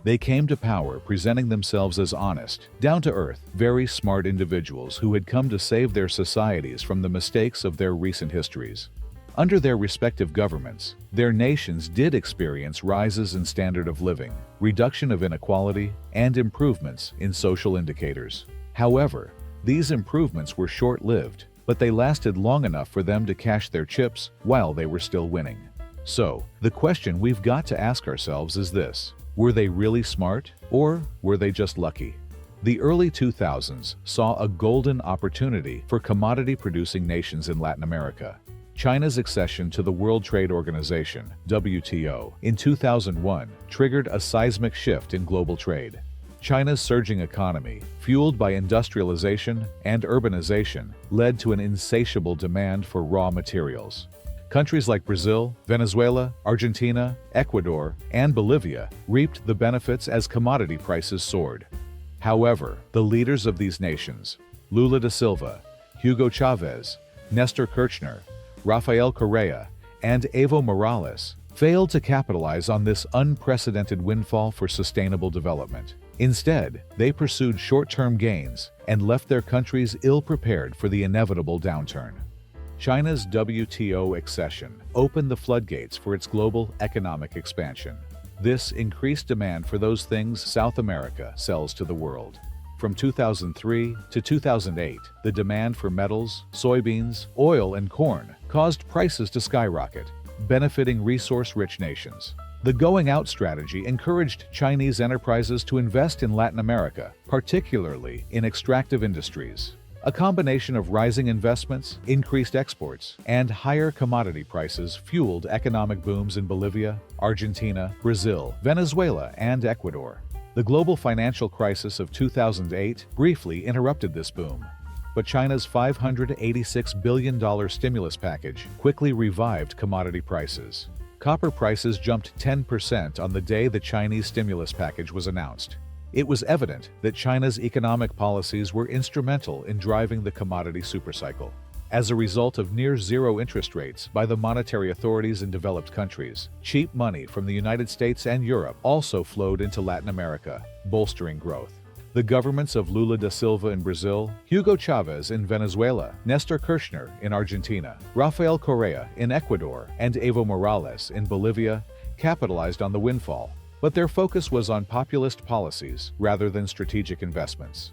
They came to power presenting themselves as honest, down-to-earth, very smart individuals who had come to save their societies from the mistakes of their recent histories. Under their respective governments, their nations did experience rises in standard of living, reduction of inequality, and improvements in social indicators. However, these improvements were short-lived, but they lasted long enough for them to cash their chips while they were still winning. So, the question we've got to ask ourselves is this: were they really smart, or were they just lucky? The early 2000s saw a golden opportunity for commodity-producing nations in Latin America. China's accession to the World Trade Organization, WTO, in 2001 triggered a seismic shift in global trade. China's surging economy, fueled by industrialization and urbanization, led to an insatiable demand for raw materials. Countries like Brazil, Venezuela, Argentina, Ecuador, and Bolivia reaped the benefits as commodity prices soared. However, the leaders of these nations, Lula da Silva, Hugo Chavez, Nestor Kirchner, Rafael Correa, and Evo Morales, failed to capitalize on this unprecedented windfall for sustainable development. Instead, they pursued short-term gains and left their countries ill-prepared for the inevitable downturn. China's WTO accession opened the floodgates for its global economic expansion. This increased demand for those things South America sells to the world. From 2003 to 2008, the demand for metals, soybeans, oil, and corn caused prices to skyrocket, benefiting resource-rich nations. The going-out strategy encouraged Chinese enterprises to invest in Latin America, particularly in extractive industries. A combination of rising investments, increased exports, and higher commodity prices fueled economic booms in Bolivia, Argentina, Brazil, Venezuela, and Ecuador. The global financial crisis of 2008 briefly interrupted this boom, but China's $586 billion stimulus package quickly revived commodity prices. Copper prices jumped 10% on the day the Chinese stimulus package was announced. It was evident that China's economic policies were instrumental in driving the commodity supercycle. As a result of near-zero interest rates by the monetary authorities in developed countries, cheap money from the United States and Europe also flowed into Latin America, bolstering growth. The governments of Lula da Silva in Brazil, Hugo Chavez in Venezuela, Nestor Kirchner in Argentina, Rafael Correa in Ecuador, and Evo Morales in Bolivia capitalized on the windfall, but their focus was on populist policies rather than strategic investments.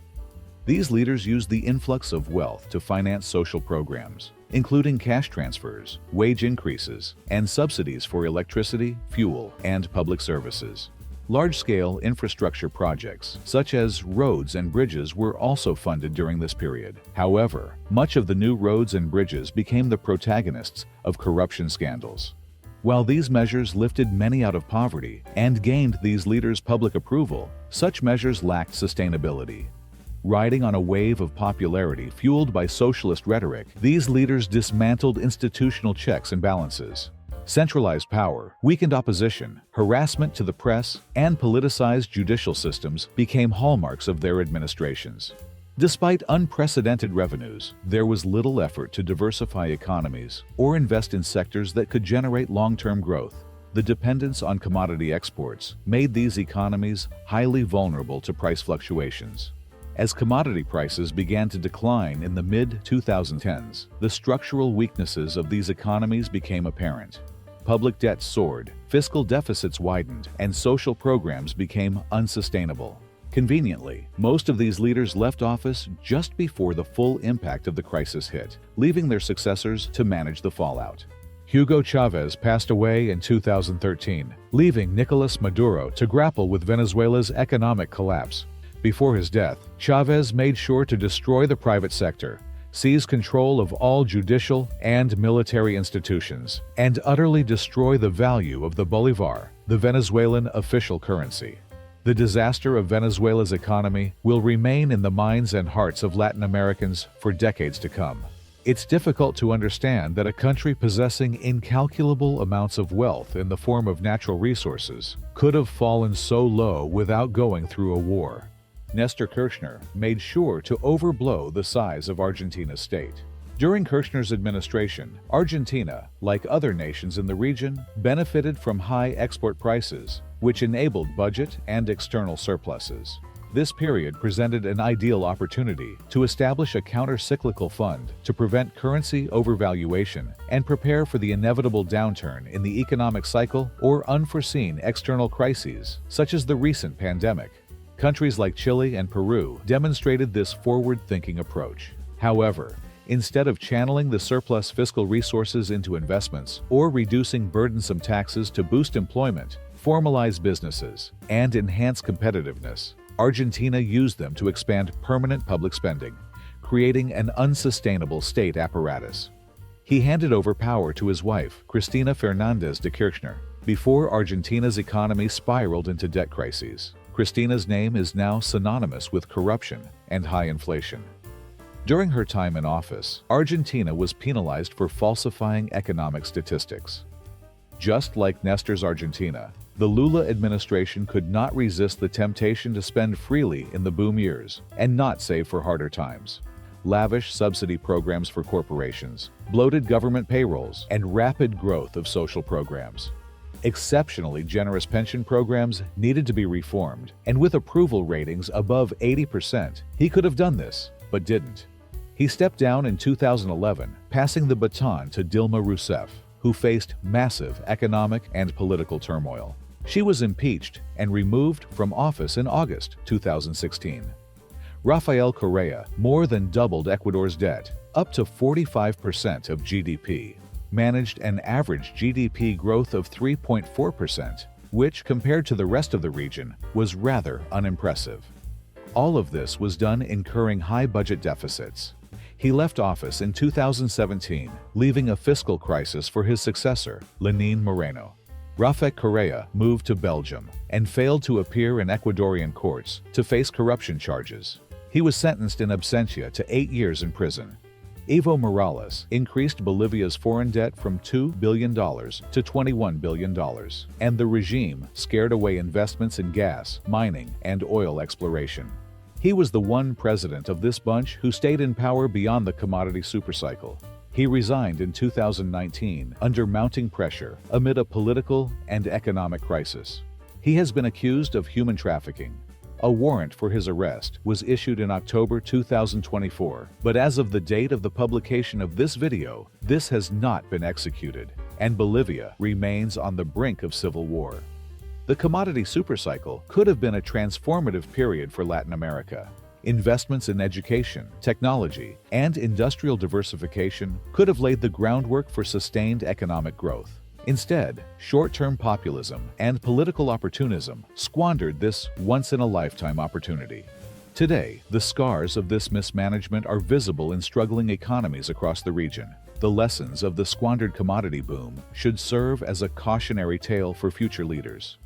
These leaders used the influx of wealth to finance social programs, including cash transfers, wage increases, and subsidies for electricity, fuel, and public services. Large-scale infrastructure projects, such as roads and bridges, were also funded during this period. However, much of the new roads and bridges became the protagonists of corruption scandals. While these measures lifted many out of poverty and gained these leaders' public approval, such measures lacked sustainability. Riding on a wave of popularity fueled by socialist rhetoric, these leaders dismantled institutional checks and balances. Centralized power, weakened opposition, harassment to the press, and politicized judicial systems became hallmarks of their administrations. Despite unprecedented revenues, there was little effort to diversify economies or invest in sectors that could generate long-term growth. The dependence on commodity exports made these economies highly vulnerable to price fluctuations. As commodity prices began to decline in the mid-2010s, the structural weaknesses of these economies became apparent. Public debt soared, fiscal deficits widened, and social programs became unsustainable. Conveniently, most of these leaders left office just before the full impact of the crisis hit, leaving their successors to manage the fallout. Hugo Chavez passed away in 2013, leaving Nicolas Maduro to grapple with Venezuela's economic collapse. Before his death, Chavez made sure to destroy the private sector, seize control of all judicial and military institutions, and utterly destroy the value of the bolivar, the Venezuelan official currency. The disaster of Venezuela's economy will remain in the minds and hearts of Latin Americans for decades to come. It's difficult to understand that a country possessing incalculable amounts of wealth in the form of natural resources could have fallen so low without going through a war. Nestor Kirchner made sure to overblow the size of Argentina's state. During Kirchner's administration, Argentina, like other nations in the region, benefited from high export prices, which enabled budget and external surpluses. This period presented an ideal opportunity to establish a counter-cyclical fund to prevent currency overvaluation and prepare for the inevitable downturn in the economic cycle or unforeseen external crises, such as the recent pandemic. Countries like Chile and Peru demonstrated this forward-thinking approach. However, instead of channeling the surplus fiscal resources into investments or reducing burdensome taxes to boost employment, formalize businesses, and enhance competitiveness, Argentina used them to expand permanent public spending, creating an unsustainable state apparatus. He handed over power to his wife, Cristina Fernández de Kirchner, before Argentina's economy spiraled into debt crises. Cristina's name is now synonymous with corruption and high inflation. During her time in office, Argentina was penalized for falsifying economic statistics. Just like Nestor's Argentina, the Lula administration could not resist the temptation to spend freely in the boom years and not save for harder times. Lavish subsidy programs for corporations, bloated government payrolls, and rapid growth of social programs. Exceptionally generous pension programs needed to be reformed, and with approval ratings above 80%, he could have done this, but didn't. He stepped down in 2011, passing the baton to Dilma Rousseff, who faced massive economic and political turmoil. She was impeached and removed from office in August 2016. Rafael Correa more than doubled Ecuador's debt, up to 45% of GDP, managed an average GDP growth of 3.4%, which, compared to the rest of the region, was rather unimpressive. All of this was done incurring high budget deficits. He left office in 2017, leaving a fiscal crisis for his successor, Lenín Moreno. Rafael Correa moved to Belgium and failed to appear in Ecuadorian courts to face corruption charges. He was sentenced in absentia to 8 years in prison. Evo Morales increased Bolivia's foreign debt from $2 billion to $21 billion, and the regime scared away investments in gas, mining, and oil exploration. He was the one president of this bunch who stayed in power beyond the commodity supercycle. He resigned in 2019 under mounting pressure amid a political and economic crisis. He has been accused of human trafficking. A warrant for his arrest was issued in October 2024, but as of the date of the publication of this video, this has not been executed, and Bolivia remains on the brink of civil war. The commodity supercycle could have been a transformative period for Latin America. Investments in education, technology, and industrial diversification could have laid the groundwork for sustained economic growth. Instead, short-term populism and political opportunism squandered this once-in-a-lifetime opportunity. Today, the scars of this mismanagement are visible in struggling economies across the region. The lessons of the squandered commodity boom should serve as a cautionary tale for future leaders.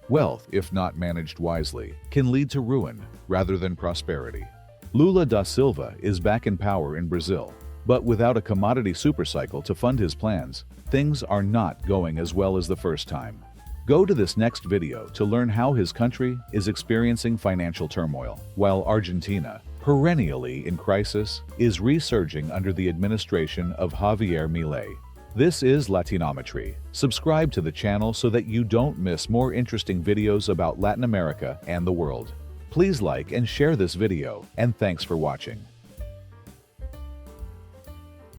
Wealth, if not managed wisely, can lead to ruin rather than prosperity. Lula da Silva is back in power in Brazil, but without a commodity supercycle to fund his plans, things are not going as well as the first time. Go to this next video to learn how his country is experiencing financial turmoil, while Argentina, perennially in crisis, is resurging under the administration of Javier Milei. This is Latinometry. Subscribe to the channel so that you don't miss more interesting videos about Latin America and the world. Please like and share this video, and thanks for watching.